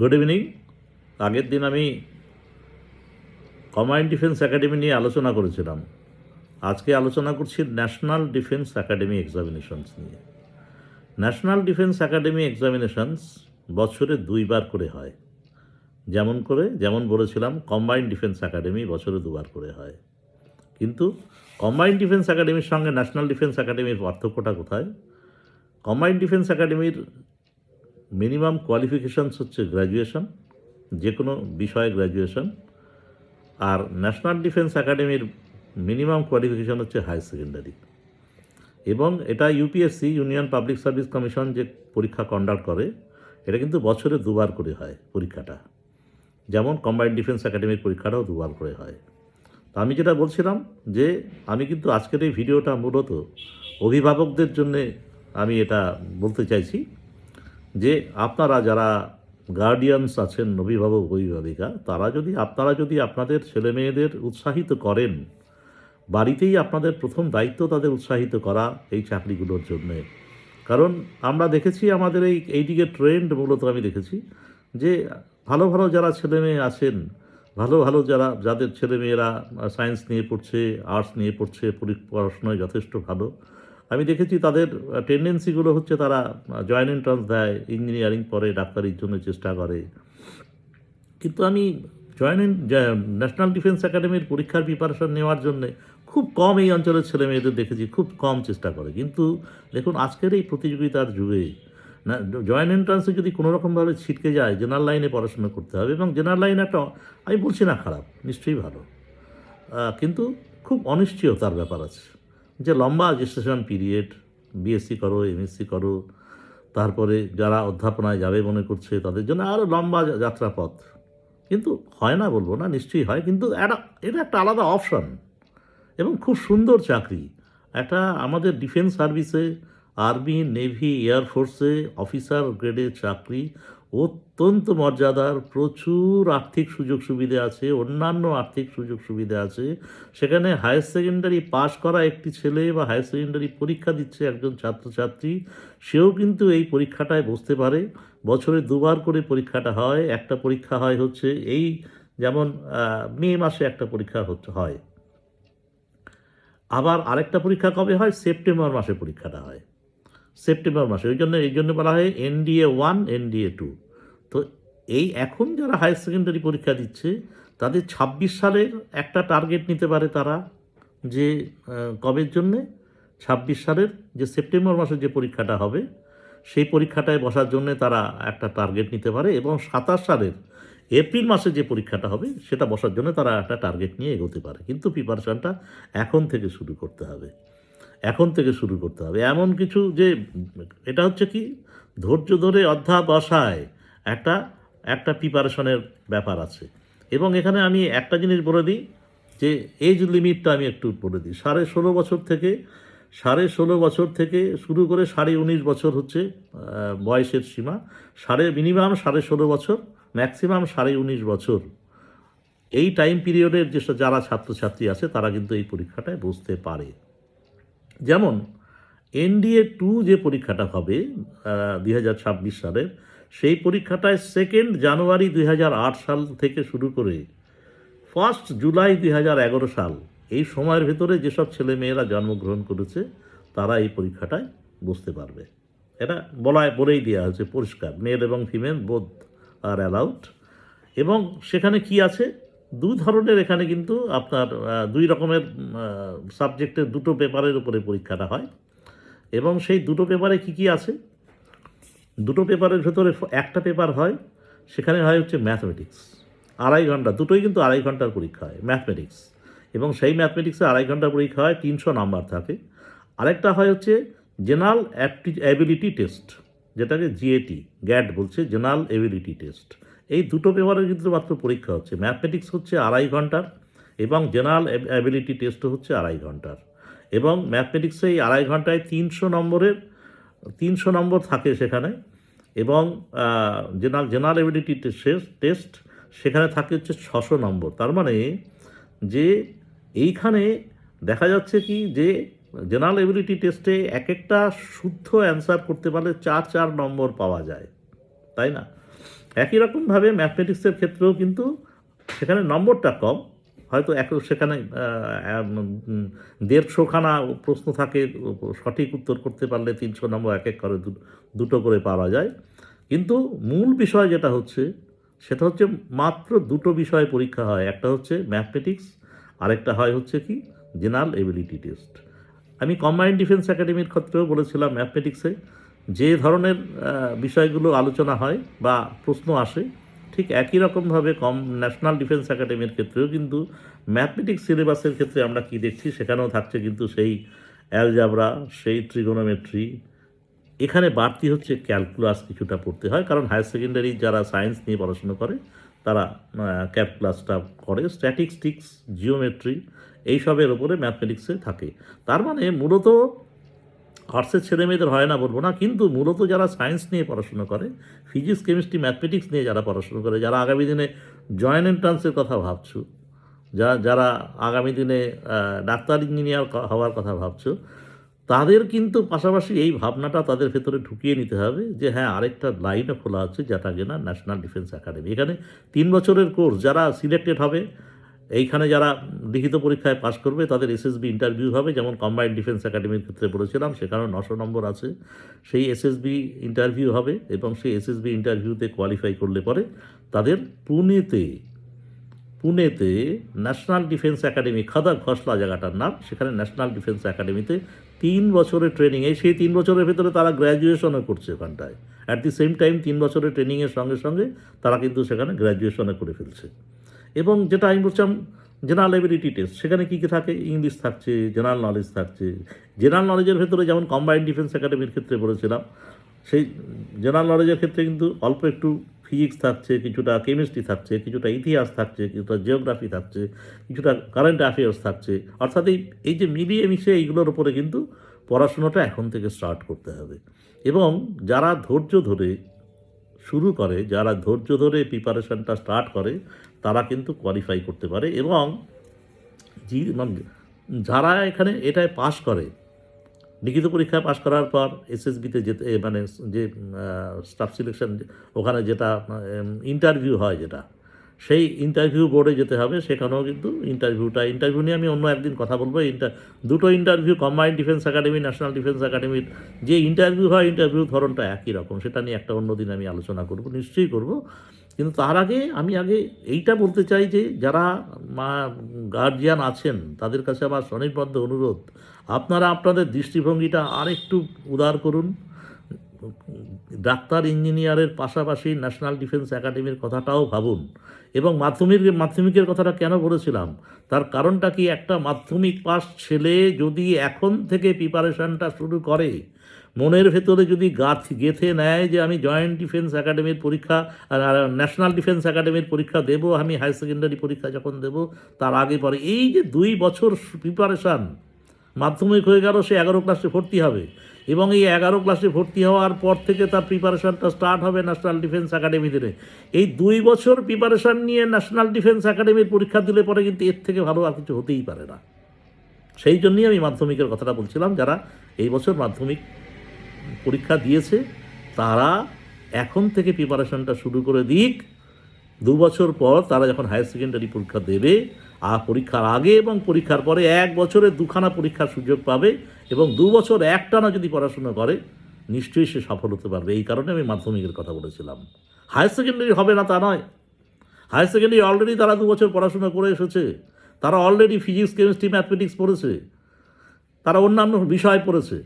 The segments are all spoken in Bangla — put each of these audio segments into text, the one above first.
Good evening. আগের দিন আমি কম্বাইন্ড ডিফেন্স একাডেমি নিয়ে আলোচনা করেছিলাম। আজকে আলোচনা করছি ন্যাশনাল ডিফেন্স একাডেমি এক্সামিনেশনস নিয়ে। ন্যাশনাল ডিফেন্স একাডেমি এক্সামিনেশনস বছরে 2বার করে হয়। যেমন বলেছিলাম কম্বাইন্ড ডিফেন্স একাডেমি বছরে 2বার করে হয়। কিন্তু কম্বাইন্ড ডিফেন্স একাডেমির সঙ্গে ন্যাশনাল ডিফেন্স একাডেমির পার্থক্যটা কোথায়? কম্বাইন্ড ডিফেন্স একাডেমির মিনিমাম কোয়ালিফিকেশানস হচ্ছে গ্র্যাজুয়েশন, যে কোনো বিষয়ে গ্র্যাজুয়েশন। আর ন্যাশনাল ডিফেন্স একাডেমির মিনিমাম কোয়ালিফিকেশান হচ্ছে হায়ার সেকেন্ডারি। এবং এটা UPSC, union public service commission যে পরীক্ষা কন্ডাক্ট করে, এটা কিন্তু বছরে 2বার করে হয় পরীক্ষাটা। যেমন কম্বাইন্ড ডিফেন্স একাডেমির পরীক্ষাটাও 2বার করে হয়। তো আমি যেটা বলছিলাম যে আমি কিন্তু আজকের এই ভিডিওটা মূলত অভিভাবকদের জন্যে আমি এটা বলতে চাইছি যে আপনারা যারা গার্ডিয়ানস আছেন, অভিভাবক অভিভাবিকা, আপনারা যদি আপনাদের ছেলে মেয়েদের উৎসাহিত করেন, বাড়িতেই আপনাদের প্রথম দায়িত্ব তাদের উৎসাহিত করা এই চাকরিগুলোর জন্যে। কারণ আমরা দেখেছি আমাদের এই দিকে ট্রেন্ড মূলত আমি দেখেছি যে ভালো ভালো যারা ছেলে মেয়ে আছেন, ভালো ভালো যাদের ছেলে মেয়েরা সায়েন্স নিয়ে পড়ছে, আর্টস নিয়ে পড়ছে, পড়াশোনায় যথেষ্ট ভালো, আমি দেখেছি তাদের টেন্ডেন্সিগুলো হচ্ছে তারা জয়েন্ট এন্ট্রান্স দেয়, ইঞ্জিনিয়ারিং পড়ে, ডাক্তারির জন্য চেষ্টা করে। কিন্তু আমি ন্যাশনাল ডিফেন্স একাডেমির পরীক্ষার প্রিপারেশন নেওয়ার জন্যে খুব কম এই অঞ্চলের ছেলে মেয়েদের দেখেছি খুব কম চেষ্টা করে। কিন্তু দেখুন আজকের এই প্রতিযোগিতার যুগে না, জয়েন্ট এন্ট্রান্সে যদি কোনো রকমভাবে ছিটকে যায়, জেনারেল লাইনে পড়াশোনা করতে হবে। এবং জেনারেল লাইন একটা, আমি বলছি না খারাপ, নিশ্চয়ই ভালো, কিন্তু খুব অনিশ্চয়তার ব্যাপার আছে। যে লম্বা রেজিস্ট্রেশন পিরিয়ড, বিএসসি করো, এমএসসি করো, তারপরে যারা অধ্যাপনায় যাবে মনে করছে তাদের জন্য আরও লম্বা যাত্রাপথ। কিন্তু হয় না বলবো না, নিশ্চয়ই হয়, কিন্তু এটা একটা আলাদা অপশন এবং খুব সুন্দর চাকরি। একটা আমাদের ডিফেন্স সার্ভিসে, আর্মি, নেভি, এয়ারফোর্সে অফিসার গ্রেডের চাকরি, অত্যন্ত মর্যাদার, প্রচুর আর্থিক সুযোগ সুবিধা আছে, অন্যান্য আর্থিক সুযোগ সুবিধা আছে। সেখানে হায়ার সেকেন্ডারি পাশ করা একটি ছেলে বা হায়ার সেকেন্ডারি পরীক্ষা দিচ্ছে একজন ছাত্রছাত্রী, সেও কিন্তু এই পরীক্ষাটায় বসতে পারে। বছরে 2বার করে পরীক্ষাটা হয়। একটা পরীক্ষা হচ্ছে যেমন মে মাসে একটা পরীক্ষা হয়, আবার আরেকটা পরীক্ষা কবে হয়? সেপ্টেম্বর মাসে পরীক্ষাটা হয়, সেপ্টেম্বর মাসে। এই জন্য বলা হয় NDA 1, NDA 2। তো এখন যারা হায়ার সেকেন্ডারি পরীক্ষা দিচ্ছে তাদের 26 সালের একটা টার্গেট নিতে পারে তারা, যে কবের জন্যে? 26 সালের যে সেপ্টেম্বর মাসে যে পরীক্ষাটা হবে সেই পরীক্ষাটায় বসার জন্য তারা একটা টার্গেট নিতে পারে। এবং 27 সালের এপ্রিল মাসে যে পরীক্ষাটা হবে সেটা বসার জন্য তারা একটা টার্গেট নিয়ে এগোতে পারে। কিন্তু প্রিপারেশনটা এখন থেকে শুরু করতে হবে, এমন কিছু যে এটা হচ্ছে কি, ধৈর্য ধরে অধ্যাবসায় একটা একটা প্রিপারেশনের ব্যাপার আছে। এবং এখানে আমি একটা জিনিস বলে দিই, যে এজ লিমিটটা আমি একটু বলে দিই। 16.5 বছর থেকে শুরু করে 19.5 বছর হচ্ছে বয়সের সীমা। মিনিমাম 16.5 বছর, ম্যাক্সিমাম 19.5 বছর। এই টাইম পিরিয়ডের যারা ছাত্রছাত্রী আছে তারা কিন্তু এই পরীক্ষাটায় বসতে পারে। যেমন NDA 2 যে পরীক্ষাটা হবে 2026 সালের, সেই পরীক্ষাটায় 2 জানুয়ারি 2008 সাল থেকে শুরু করে 1 জুলাই 2011 সাল, এই সময়ের ভেতরে যেসব ছেলে মেয়েরা জন্মগ্রহণ করেছে তারা এই পরীক্ষাটায় বসতে পারবে। এটা বলেই দেওয়া হয়েছে পরিষ্কার, মেল এবং ফিমেল বোথ আর অ্যালাউড। এবং সেখানে কি আছে, ধরনের এখানে কিন্তু আপনার 2 রকমের সাবজেক্টের 2টো পেপারের উপরে পরীক্ষাটা হয়। এবং সেই 2টো পেপারে কি আছে, 2টো পেপারের ভেতরে একটা পেপার হয়, সেখানে হয় হচ্ছে ম্যাথমেটিক্স, 2.5 ঘন্টা, দুটোই কিন্তু 2.5 ঘন্টার পরীক্ষা হয় ম্যাথমেটিক্স। এবং সেই ম্যাথমেটিক্সে 2.5 ঘন্টার পরীক্ষা হয়, 300 নাম্বার থাকে। আরেকটা হয় হচ্ছে জেনারেল অ্যাবিলিটি টেস্ট, যেটাকে গ্যাট বলছে, জেনারেল অ্যাবিলিটি টেস্ট। এই 2টো পেপারের কিন্তু মাত্র পরীক্ষা হচ্ছে। ম্যাথমেটিক্স হচ্ছে 2.5 ঘন্টার এবং জেনারেল অ্যাবিলিটি টেস্টও হচ্ছে 2.5 ঘন্টার। এবং ম্যাথমেটিক্সে এই 2.5 ঘন্টায় 300 নম্বর থাকে সেখানে। এবং জেনারেল অ্যাবিলিটি টেস্ট সেখানে থাকে হচ্ছে 600 নম্বর। তার মানে যে এইখানে দেখা যাচ্ছে কি, যে জেনারেল অ্যাবিলিটি টেস্টে একটা শুদ্ধ অ্যান্সার করতে পারলে 4 নম্বর পাওয়া যায়, তাই না? একই রকমভাবে ম্যাথমেটিক্সের ক্ষেত্রেও কিন্তু সেখানে নম্বরটা কম, হয়তো সেখানে 150খানা প্রশ্ন থাকে, সঠিক উত্তর করতে পারলে 300 নম্বর এক এক করে দুটো করে পাওয়া যায়। কিন্তু মূল বিষয় যেটা হচ্ছে সেটা হচ্ছে মাত্র দুটো বিষয়ে পরীক্ষা হয়, একটা হচ্ছে ম্যাথমেটিক্স, আরেকটা হয় হচ্ছে কি জেনারেল এবিলিটি টেস্ট। আমি কম্বাইন্ড ডিফেন্স একাডেমির ক্ষেত্রেও বলেছিলাম ম্যাথমেটিক্সে যে ধরনের বিষয়গুলো আলোচনা হয় বা প্রশ্ন আসে, ঠিক একই রকমভাবে ন্যাশনাল ডিফেন্স একাডেমির ক্ষেত্রেও কিন্তু ম্যাথমেটিক্স সিলেবাসের ক্ষেত্রে আমরা কি দেখছি, সেখানেও থাকছে কিন্তু সেই অ্যালজাবরা, সেই ট্রিগোনোমেট্রি। এখানে বাড়তি হচ্ছে ক্যালকুলাস কিছুটা পড়তে হয়, কারণ হায়ার সেকেন্ডারি যারা সায়েন্স নিয়ে পড়াশুনো করে তারা ক্যালকুলাসটা করে, স্ট্যাটিস্টিক্স, জিওমেট্রি এইসবের ওপরে ম্যাথমেটিক্সে থাকে। তার মানে মূলত আর্টসের ছেলেমেয়েদের হয় না বলবো না, কিন্তু মূলত যারা সায়েন্স নিয়ে পড়াশুনো করে, ফিজিক্স, কেমিস্ট্রি, ম্যাথমেটিক্স নিয়ে যারা পড়াশুনো করে, যারা আগামী দিনে জয়েন্ট এন্ট্রান্সের কথা ভাবছো, যারা আগামী দিনে ডাক্তার, ইঞ্জিনিয়ার হওয়ার কথা ভাবছো, তাদের কিন্তু পাশাপাশি এই ভাবনাটা তাদের ভেতরে ঢুকিয়ে নিতে হবে যে হ্যাঁ, আরেকটা লাইনও খোলা আছে, যেটা কিনা ন্যাশনাল ডিফেন্স একাডেমি। এখানে 3 বছরের কোর্স, যারা সিলেক্টেড হবে, এইখানে যারা লিখিত পরীক্ষায় পাশ করবে তাদের এসএসবি ইন্টারভিউ হবে, যেমন কম্বাইন্ড ডিফেন্স একাডেমির ক্ষেত্রে বলেছিলাম, সেখানেও 900 নম্বর আছে। সেই এসএসবি ইন্টারভিউ হবে এবং সেই এসএসবি ইন্টারভিউতে কোয়ালিফাই করলে পরে তাদের পুনেতে ন্যাশনাল ডিফেন্স একাডেমি, খাদা খসলা জায়গাটার নাম, সেখানে ন্যাশনাল ডিফেন্স একাডেমিতে 3 বছরের ট্রেনিং, সেই 3 বছরের ভেতরে তারা গ্র্যাজুয়েশনও করছে ওখানটায়। অ্যাট দি সেম টাইম 3 বছরের ট্রেনিংয়ের সঙ্গে সঙ্গে তারা কিন্তু সেখানে গ্র্যাজুয়েশনও করে ফেলছে। এবং যেটা আমি বলছিলাম জেনারেল এবিলিটি টেস্ট, সেখানে কী কী থাকে, ইংলিশ থাকছে, জেনারেল নলেজ থাকছে। জেনারেল নলেজের ভেতরে যেমন কম্বাইন্ড ডিফেন্স একাডেমির ক্ষেত্রে বলেছিলাম, সেই জেনারেল নলেজের ক্ষেত্রে কিন্তু অল্প একটু ফিজিক্স থাকছে, কিছুটা কেমিস্ট্রি থাকছে, কিছুটা ইতিহাস থাকছে, কিছুটা জিওগ্রাফি থাকছে, কিছুটা কারেন্ট অ্যাফেয়ার্স থাকছে। অর্থাৎ এই যে মিলিয়ে মিশে এইগুলোর উপরে কিন্তু পড়াশুনোটা এখন থেকে স্টার্ট করতে হবে। এবং যারা ধৈর্য ধরে শুরু করে, যারা ধৈর্য ধরে প্রিপারেশনটা স্টার্ট করে, তারা কিন্তু কোয়ালিফাই করতে পারে। এবং যারা এখানে এটায় পাশ করে, লিখিত পরীক্ষায় পাশ করার পর এসএসবিতে যেতে, মানে যে স্টাফ সিলেকশন, ওখানে যেটা ইন্টারভিউ হয়, যেটা সেই ইন্টারভিউ বোর্ডে যেতে হবে, সেখানেও কিন্তু ইন্টারভিউ নিয়ে আমি অন্য একদিন কথা বলবো। দুটো interview, combined defence academy, national defence একাডেমির যে ইন্টারভিউ হয়, ইন্টারভিউ ধরনটা একই রকম, সেটা নিয়ে একটা অন্য দিন আমি আলোচনা করব, নিশ্চয়ই করব। কিন্তু তার আগে আমি এইটা বলতে চাই যে যারা গার্জিয়ান আছেন, তাদের কাছে আমার স্বনির্বদ্ধ অনুরোধ, আপনারা আপনাদের দৃষ্টিভঙ্গিটা আরেকটু উদার করুন। ডাক্তার, ইঞ্জিনিয়ারের পাশাপাশি ন্যাশনাল ডিফেন্স একাডেমির কথাটাও ভাবুন। এবং মাধ্যমিকের কথাটা কেন বলেছিলাম, তার কারণটা কি, একটা মাধ্যমিক পাস ছেলে যদি এখন থেকে প্রিপারেশানটা শুরু করে, মনের ভেতরে যদি গেঁথে নেয় যে আমি জয়েন্ট ডিফেন্স একাডেমির পরীক্ষা, ন্যাশনাল ডিফেন্স একাডেমির পরীক্ষা দেব, আমি হায়ার সেকেন্ডারি পরীক্ষা যখন দেব তার আগে পরে এই যে 2 বছর প্রিপারেশান, মাধ্যমিক হয়ে গেল, সে 11 ক্লাসে ভর্তি হবে, এবং এই 11 ক্লাসে ভর্তি হওয়ার পর থেকে তার প্রিপারেশানটা স্টার্ট হবে ন্যাশনাল ডিফেন্স একাডেমিতে। এই 2 বছর প্রিপারেশান নিয়ে ন্যাশনাল ডিফেন্স একাডেমির পরীক্ষা দিলে পরে কিন্তু এর থেকে ভালো আর কিছু হতেই পারে না। সেই জন্যই আমি মাধ্যমিকের কথাটা বলছিলাম। যারা এই বছর মাধ্যমিক পরীক্ষা দিয়েছে তারা এখন থেকে প্রিপারেশানটা শুরু করে দিক। 2 বছর পর তারা যখন হায়ার সেকেন্ডারি পরীক্ষা দেবে, আর পরীক্ষার আগে এবং পরীক্ষার পরে 1 বছরে 2খানা পরীক্ষার সুযোগ পাবে, এবং 2 বছর একটানা যদি পড়াশুনো করে নিশ্চয়ই সে সফল হতে পারবে। এই কারণে আমি মাধ্যমিকের কথা বলেছিলাম। হায়ার সেকেন্ডারি হবে না তা নয়, হায়ার সেকেন্ডারি অলরেডি তারা 2 বছর পড়াশোনা করে এসেছে, তারা অলরেডি ফিজিক্স, কেমিস্ট্রি, ম্যাথমেটিক্স পড়েছে, তারা অন্যান্য বিষয় পড়েছে।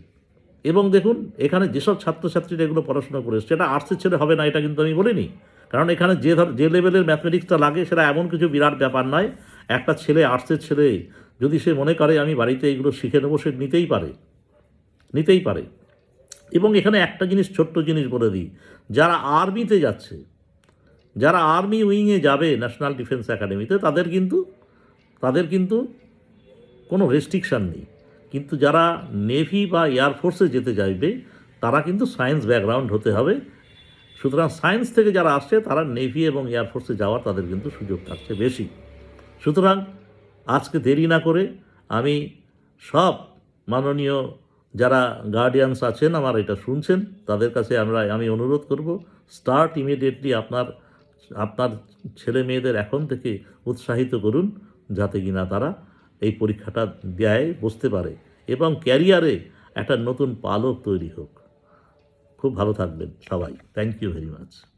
এবং দেখুন, এখানে যেসব ছাত্রছাত্রীরা এগুলো পড়াশোনা করে এসছে, এটা আর্টসের ছেলে হবে না এটা কিন্তু আমি বলিনি, কারণ এখানে যে লেভেলের ম্যাথমেটিক্সটা লাগে সেটা এমন কিছু বিরাট ব্যাপার নয়। একটা ছেলে, আর্টসের ছেলে, যদি সে মনে করে আমি বাড়িতে এগুলো শিখে নেবো, সে নিতেই পারে। এবং এখানে একটা জিনিস, ছোট্ট জিনিস বলে দিই, যারা আর্মিতে যাচ্ছে, যারা আর্মি উইংয়ে যাবে ন্যাশনাল ডিফেন্স একাডেমিতে, তাদের কিন্তু কোনো রেস্ট্রিকশান নেই। কিন্তু যারা নেভি বা এয়ারফোর্সে যেতে চাইবে তারা কিন্তু সায়েন্স ব্যাকগ্রাউন্ড হতে হবে। সুতরাং সায়েন্স থেকে যারা আসছে তারা নেভি এবং এয়ারফোর্সে যাওয়ার তাদের কিন্তু সুযোগ থাকছে বেশি। সুতরাং আজকে দেরি না করে আমি সব মাননীয় যারা গার্ডিয়ানস আছেন আমার এটা শুনছেন, তাদের কাছে আমি অনুরোধ করব, স্টার্ট ইমিডিয়েটলি আপনার আপনার ছেলে মেয়েদের এখন থেকে উৎসাহিত করুন, যাতে কিনা তারা এই পরীক্ষাটা দেয়, বসতে পারে এবং ক্যারিয়ারে একটা নতুন পালক তৈরি হোক। খুব ভালো থাকবেন সবাই। Thank you very much.